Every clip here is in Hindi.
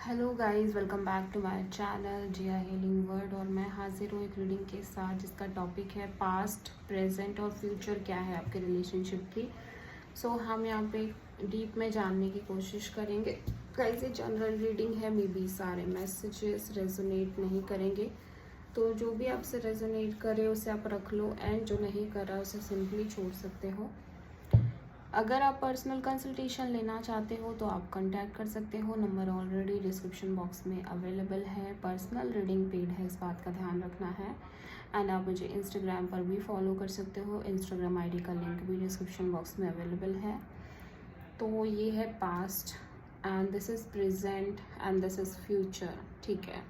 Hello guys, welcome back to my channel Jiya healing word. और मैं हाजिर हूँ एक रीडिंग के साथ जिसका टॉपिक है पास्ट, प्रेजेंट और फ्यूचर क्या है आपके रिलेशनशिप की। सो हम यहाँ पे डीप में जानने की कोशिश करेंगे। गाइस ये जनरल रीडिंग है, मे बी सारे मैसेजेस रेजोनेट नहीं करेंगे, तो जो भी आपसे रेजोनेट करे उसे आप रख लो, एंड जो नहीं कर रहा उसे सिंपली छोड़ सकते हो। अगर आप पर्सनल कंसल्टेशन लेना चाहते हो तो आप कांटेक्ट कर सकते हो, नंबर ऑलरेडी डिस्क्रिप्शन बॉक्स में अवेलेबल है। पर्सनल रीडिंग पेड है, इस बात का ध्यान रखना है। एंड आप मुझे इंस्टाग्राम पर भी फॉलो कर सकते हो, इंस्टाग्राम आईडी का लिंक भी डिस्क्रिप्शन बॉक्स में अवेलेबल है। तो ये है past and this is present and this is future, ठीक है।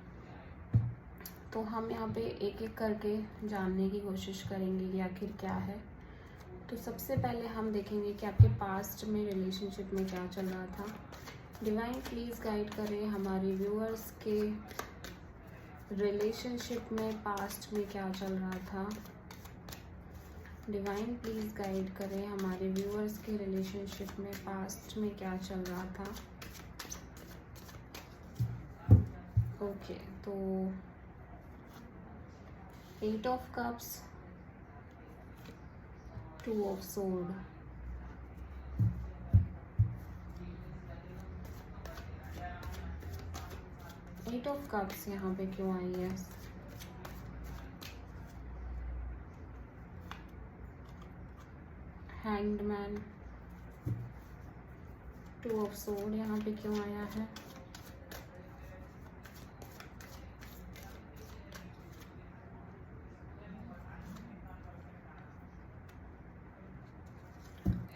तो हम यहाँ पे एक एक करके जानने की कोशिश करेंगे कि आखिर क्या है। तो सबसे पहले हम देखेंगे कि आपके पास्ट में रिलेशनशिप में क्या चल रहा था। डिवाइन प्लीज़ गाइड करें हमारे व्यूअर्स के रिलेशनशिप में पास्ट में क्या चल रहा था। डिवाइन प्लीज़ गाइड करें हमारे व्यूअर्स के रिलेशनशिप में पास्ट में क्या चल रहा था। ओके, तो 8 of cups, 2 of sword, eight of cups यहाँ पे क्यों आई है। हैंग्ड मैन, 2 ऑफ सोर्ड यहाँ पे क्यों आया है।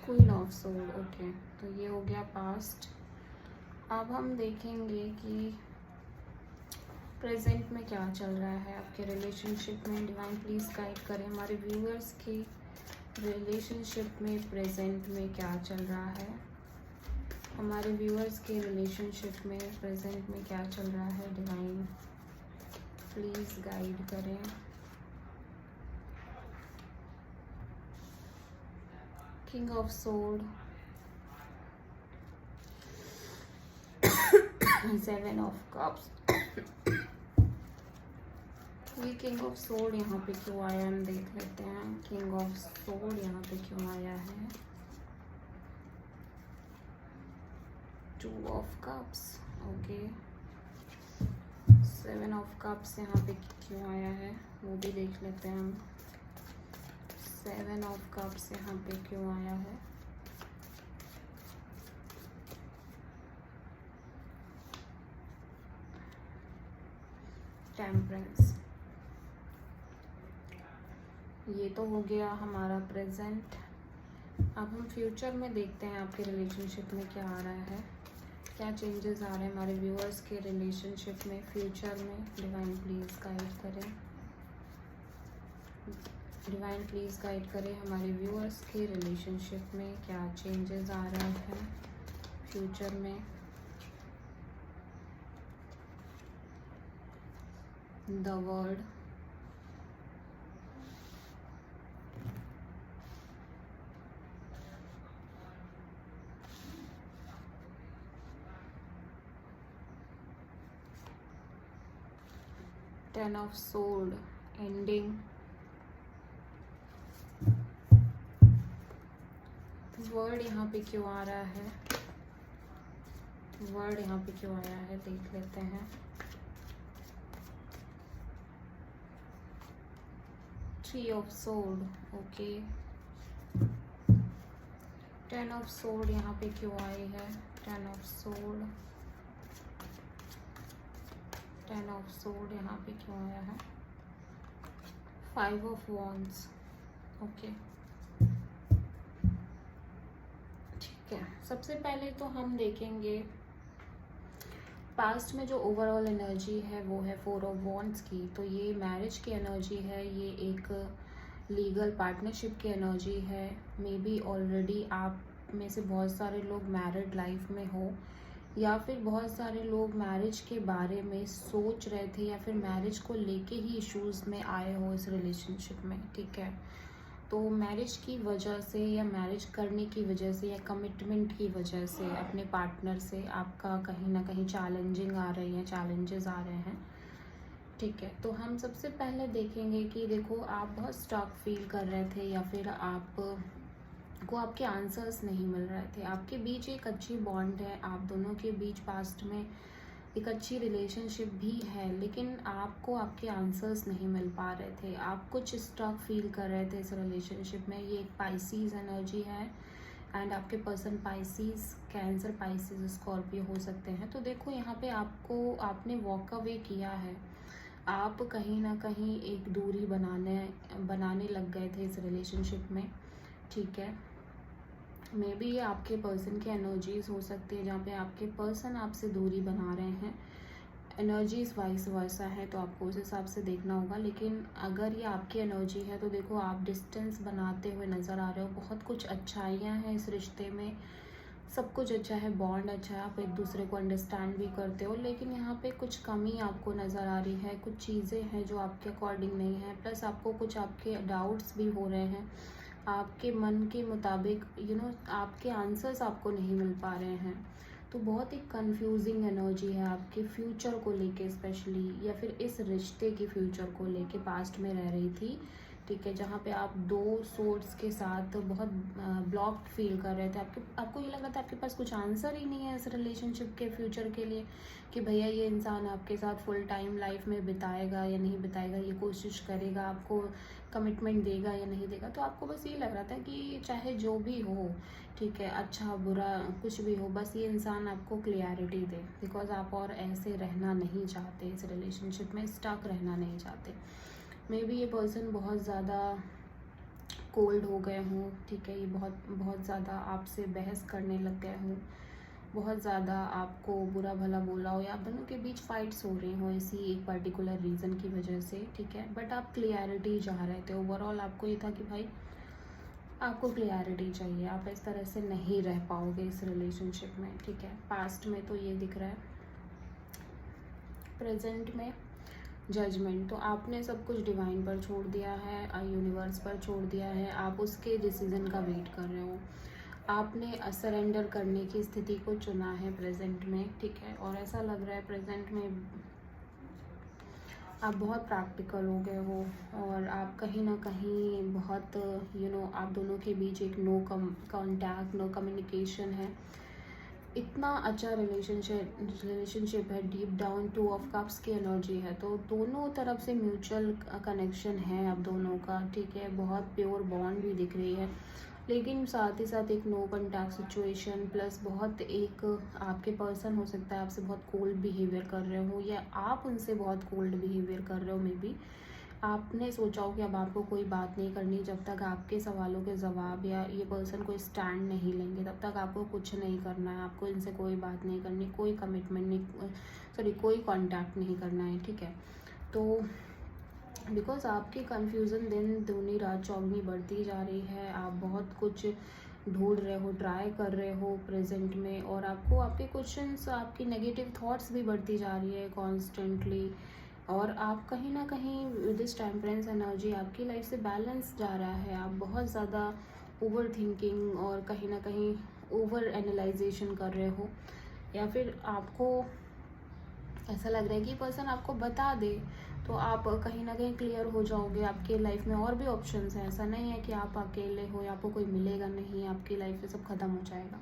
Queen of sword, okay. तो ये हो गया पास्ट। अब हम देखेंगे कि प्रेजेंट में क्या चल रहा है आपके रिलेशनशिप में। डिवाइन प्लीज़ गाइड करें हमारे व्यूअर्स की रिलेशनशिप में प्रेजेंट में क्या चल रहा है। हमारे व्यूअर्स के रिलेशनशिप में प्रेजेंट में क्या चल रहा है। डिवाइन प्लीज़ गाइड करें। King of sword, 7 of cups. ये किंग ऑफ सोर्ड यहाँ पे क्यों आया, हम देख लेते हैं। किंग ऑफ सोर्ड यहाँ पे क्यों आया है। 2 of cups, okay. 7 of cups यहाँ पे क्यों आया है वो भी देख लेते हैं हम। 7 ऑफ कप्स यहाँ पे क्यों आया है। टेम्परेंस, ये तो हो गया हमारा प्रेजेंट। अब हम फ्यूचर में देखते हैं आपके रिलेशनशिप में क्या आ रहा है, क्या चेंजेस आ रहे हैं हमारे व्यूअर्स के रिलेशनशिप में फ्यूचर में। डिवाइन प्लीज़ गाइड करें। डिवाइन प्लीज़ गाइड करें हमारे व्यूअर्स के रिलेशनशिप में क्या चेंजेस आ रहे हैं फ्यूचर में। The word, ten of sword, ending. Word यहाँ पे क्यों आ रहा है, वर्ड यहाँ पे क्यों आया है देख लेते हैं। 3 of sword, okay. 10 of sword यहाँ पे क्यों आई है। 10 ऑफ सोर्ड, 10 ऑफ सोर्ड यहाँ पे क्यों आया है। 5 ऑफ वॉन्ड्स, ओके। ठीक है, सबसे पहले तो हम देखेंगे पास्ट में जो ओवरऑल एनर्जी है वो है 4 ऑफ वॉन्ड्स की। तो ये मैरिज की एनर्जी है, ये एक लीगल पार्टनरशिप की एनर्जी है। मे बी ऑलरेडी आप में से बहुत सारे लोग मैरिड लाइफ में हो, या फिर बहुत सारे लोग मैरिज के बारे में सोच रहे थे, या फिर मैरिज को लेके ही इश्यूज़ में आए हो इस रिलेशनशिप में, ठीक है। तो मैरिज की वजह से या मैरिज करने की वजह से या कमिटमेंट की वजह से अपने पार्टनर से आपका कहीं ना कहीं चैलेंजिंग आ रही है, चैलेंजेस आ रहे हैं। ठीक है, तो हम सबसे पहले देखेंगे कि देखो आप बहुत स्टक फील कर रहे थे या फिर आप को आपके आंसर्स नहीं मिल रहे थे। आपके बीच एक अच्छी बॉन्ड है, आप दोनों के बीच पास्ट में एक अच्छी रिलेशनशिप भी है, लेकिन आपको आपके आंसर्स नहीं मिल पा रहे थे। आप कुछ स्टक फील कर रहे थे इस रिलेशनशिप में। ये एक पाइसीज एनर्जी है एंड आपके person Pisces, cancer, Pisces, Scorpio हो सकते हैं। तो देखो यहाँ पे आपने वॉक अवे किया है। आप कहीं ना कहीं एक दूरी बनाने लग गए थे इस रिलेशनशिप में। ठीक है, मे बी ये आपके पर्सन की एनर्जीज हो सकती है जहाँ पे आपके पर्सन आपसे दूरी बना रहे हैं। एनर्जीज वाइस वर्सा है, तो आपको उस हिसाब से देखना होगा। लेकिन अगर ये आपकी एनर्जी है तो देखो आप डिस्टेंस बनाते हुए नज़र आ रहे हो। बहुत कुछ अच्छाइयाँ हैं इस रिश्ते में, सब कुछ अच्छा है, बॉन्ड अच्छा है, आप एक दूसरे को अंडरस्टैंड भी करते हो। लेकिन यहाँ पे कुछ कमी आपको नज़र आ रही है, कुछ चीज़ें हैं जो आपके अकॉर्डिंग नहीं है, प्लस आपको कुछ आपके डाउट्स भी हो रहे हैं। आपके मन के मुताबिक आपके आंसर्स आपको नहीं मिल पा रहे हैं। तो बहुत ही कंफ्यूजिंग एनर्जी है आपके फ्यूचर को लेके स्पेशली, या फिर इस रिश्ते के फ्यूचर को लेके पास्ट में रह रही थी। ठीक है, जहाँ पे आप दो सोर्स के साथ बहुत ब्लॉक्ड फील कर रहे थे। आपको ये लग रहा था आपके पास कुछ आंसर ही नहीं है इस रिलेशनशिप के फ्यूचर के लिए, कि भैया ये इंसान आपके साथ फुल टाइम लाइफ में बिताएगा या नहीं बिताएगा, ये कोशिश करेगा, आपको कमिटमेंट देगा या नहीं देगा। तो आपको बस ये लग रहा था कि चाहे जो भी हो, ठीक है, अच्छा बुरा कुछ भी हो, बस ये इंसान आपको क्लियरिटी दे, बिकॉज आप और ऐसे रहना नहीं चाहते, इस रिलेशनशिप में स्टक रहना नहीं चाहते। मे बी ये पर्सन बहुत ज़्यादा कोल्ड हो गए हों। ठीक है, ये बहुत ज़्यादा आपसे बहस करने लग गए हों, बहुत ज़्यादा आपको बुरा भला बोला हो, या आप दोनों के बीच फाइट्स हो रही हों इसी एक पर्टिकुलर रीज़न की वजह से। ठीक है, बट आप क्लियरिटी चाह रहे थे। ओवरऑल आपको ये था कि भाई आपको क्लियरिटी चाहिए, आप इस तरह से नहीं रह पाओगे इस रिलेशनशिप में। ठीक है, पास्ट में तो ये दिख रहा है, प्रेजेंट में जजमेंट। तो आपने सब कुछ डिवाइन पर छोड़ दिया है, यूनिवर्स पर छोड़ दिया है, आप उसके डिसीजन का वेट कर रहे हो। आपने सरेंडर करने की स्थिति को चुना है प्रेजेंट में। ठीक है, और ऐसा लग रहा है प्रेजेंट में आप बहुत प्रैक्टिकल हो गए हो, और आप कहीं ना कहीं बहुत आप दोनों के बीच एक नो कॉन्टैक्ट, नो कम्युनिकेशन है। इतना अच्छा रिलेशनशिप है, डीप डाउन 2 ऑफ कप्स की एनर्जी है, तो दोनों तरफ से म्यूचुअल कनेक्शन है अब दोनों का। ठीक है, बहुत प्योर बॉन्ड भी दिख रही है, लेकिन साथ ही साथ एक नो कॉन्टैक्ट सिचुएशन, प्लस बहुत एक आपके पर्सन हो सकता है आपसे बहुत कोल्ड बिहेवियर कर रहे हो, या आप उनसे बहुत कोल्ड बिहेवियर कर रहे हो। मे बी आपने सोचा हो कि अब आपको कोई बात नहीं करनी, जब तक आपके सवालों के जवाब या ये पर्सन कोई स्टैंड नहीं लेंगे तब तक आपको कुछ नहीं करना है। आपको इनसे कोई बात नहीं करनी, कोई कमिटमेंट नहीं, कोई कांटेक्ट नहीं करना है। ठीक है, तो बिकॉज आपकी कन्फ्यूज़न दिन दूनी रात चौगनी बढ़ती जा रही है। आप बहुत कुछ ढूंढ रहे हो, ट्राई कर रहे हो प्रेजेंट में, और आपको आपके क्वेश्चंस, आपकी नेगेटिव थॉट्स भी बढ़ती जा रही है कॉन्स्टेंटली। और आप कहीं ना कहीं विद दिस टेम्परेंस एनर्जी आपकी लाइफ से बैलेंस जा रहा है। आप बहुत ज़्यादा ओवर थिंकिंग और कहीं ना कहीं ओवर एनालाइजेशन कर रहे हो, या फिर आपको ऐसा लग रहा है कि पर्सन आपको बता दे तो आप कहीं ना कहीं क्लियर हो जाओगे। आपके लाइफ में और भी ऑप्शंस हैं, ऐसा नहीं है कि आप अकेले हो या आपको कोई मिलेगा नहीं, आपकी लाइफ में सब खत्म हो जाएगा।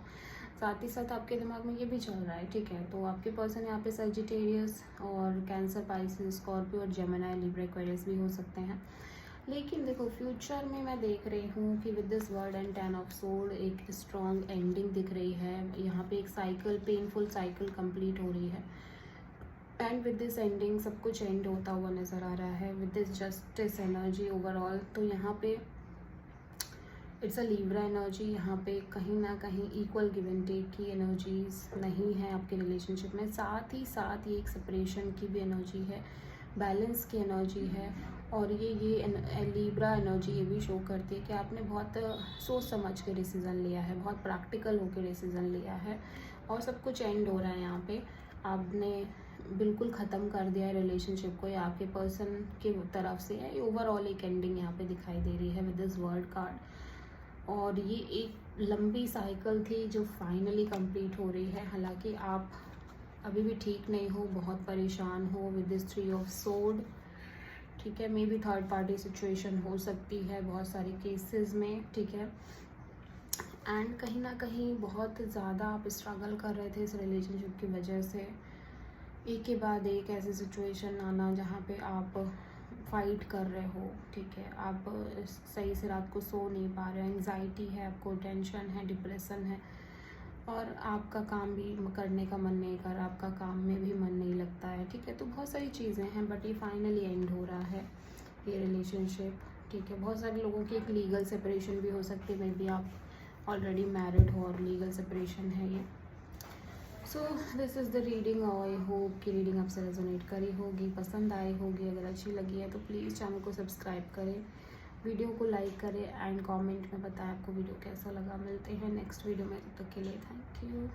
साथ ही साथ आपके दिमाग में ये भी चल रहा है। ठीक है, तो आपके पर्सन यहाँ पे सजिटेरियस और कैंसर, पाइसेस, स्कॉर्पियो और जेमिनी, लिब्रा, एक्वेरियस भी हो सकते हैं। लेकिन देखो फ्यूचर में मैं देख रही हूँ कि with this word and 10 of sword एक स्ट्रॉन्ग एंडिंग दिख रही है। यहाँ पे एक साइकिल, पेनफुल साइकिल कंप्लीट हो रही है, एंड विद दिस एंडिंग सब कुछ एंड होता हुआ नज़र आ रहा है with this justice energy overall. तो यहाँ पे इट्स अ लिब्रा एनर्जी। यहाँ पे कहीं ना कहीं इक्वल गिव एंड टेक की एनर्जीज नहीं है आपके रिलेशनशिप में। साथ ही साथ ये एक सेपरेशन की भी एनर्जी है, बैलेंस की एनर्जी है। और ये लिब्रा एनर्जी ये भी शो करती है कि आपने बहुत सोच समझ के डिसीज़न लिया है, बहुत प्रैक्टिकल होकर डिसीज़न लिया है, और सब कुछ एंड हो रहा है यहाँ पे। आपने बिल्कुल ख़त्म कर दिया है रिलेशनशिप को, या आपके पर्सन की तरफ से है, ओवरऑल एक एंडिंग यहाँ पे दिखाई दे रही है विद दिस वर्ल्ड कार्ड। और ये एक लंबी साइकिल थी जो फाइनली कंप्लीट हो रही है। हालांकि आप अभी भी ठीक नहीं हो, बहुत परेशान हो विद दिस 3 ऑफ सोर्ड, ठीक है। May be third party situation हो सकती है बहुत सारे केसेस में, ठीक है। एंड कहीं ना कहीं बहुत ज़्यादा आप स्ट्रगल कर रहे थे इस रिलेशनशिप की वजह से। एक के बाद एक ऐसी सिचुएशन आना जहाँ पे आप फाइट कर रहे हो, ठीक है। आप सही से रात को सो नहीं पा रहे हो, एंग्जाइटी है आपको, टेंशन है, डिप्रेशन है, और आपका काम भी करने का मन नहीं कर रहा, आपका काम में भी मन नहीं लगता है, ठीक है। तो बहुत सारी चीज़ें हैं, बट ये फाइनली एंड हो रहा है ये रिलेशनशिप, ठीक है। बहुत सारे लोगों की एक लीगल सेपरेशन भी हो सकती है, मे बी आप ऑलरेडी मैरिड हो और लीगल सेपरेशन है ये। So this is the reading. I hope कि रीडिंग आपसे रेजोनेट करी होगी, पसंद आई होगी। अगर अच्छी लगी है तो प्लीज़ चैनल को सब्सक्राइब करें, वीडियो को लाइक करें एंड कमेंट में बताएं आपको वीडियो कैसा लगा। मिलते हैं नेक्स्ट वीडियो में, तब तक के लिए थैंक यू।